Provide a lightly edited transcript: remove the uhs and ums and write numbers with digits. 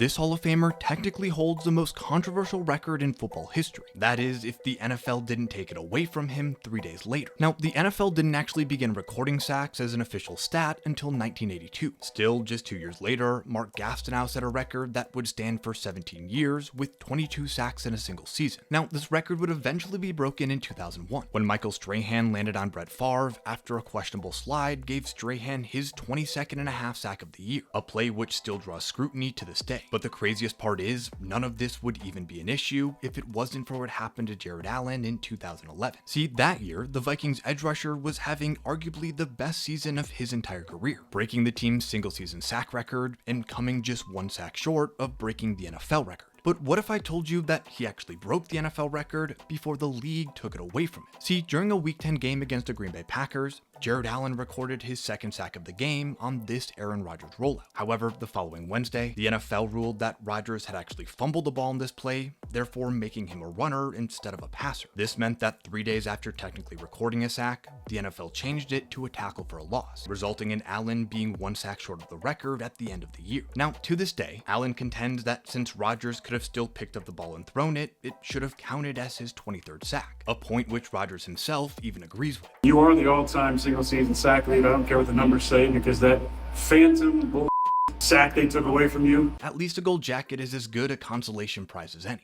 This Hall of Famer technically holds the most controversial record in football history. That is, if the NFL didn't take it away from him 3 days later. Now, the NFL didn't actually begin recording sacks as an official stat until 1982. Still, just 2 years later, Mark Gastineau set a record that would stand for 17 years with 22 sacks in a single season. Now, this record would eventually be broken in 2001 when Michael Strahan landed on Brett Favre after a questionable slide gave Strahan his 22nd and a half sack of the year, a play which still draws scrutiny to this day. But the craziest part is, none of this would even be an issue if it wasn't for what happened to Jared Allen in 2011. See, that year, the Vikings edge rusher was having arguably the best season of his entire career, breaking the team's single season sack record and coming just 1 sack short of breaking the NFL record. But what if I told you that he actually broke the NFL record before the league took it away from it? See, during a Week 10 game against the Green Bay Packers, Jared Allen recorded his 2nd sack of the game on this Aaron Rodgers rollout. However, the following Wednesday, the NFL ruled that Rodgers had actually fumbled the ball in this play, therefore making him a runner instead of a passer. This meant that 3 days after technically recording a sack, the NFL changed it to a tackle for a loss, resulting in Allen being 1 sack short of the record at the end of the year. Now, to this day, Allen contends that since Rodgers could have still picked up the ball and thrown it, it should have counted as his 23rd sack, a point which Rodgers himself even agrees with. You are the all-time single-season sack leader. I don't care what the numbers say, because that phantom bull sack they took away from you. At least a gold jacket is as good a consolation prize as any.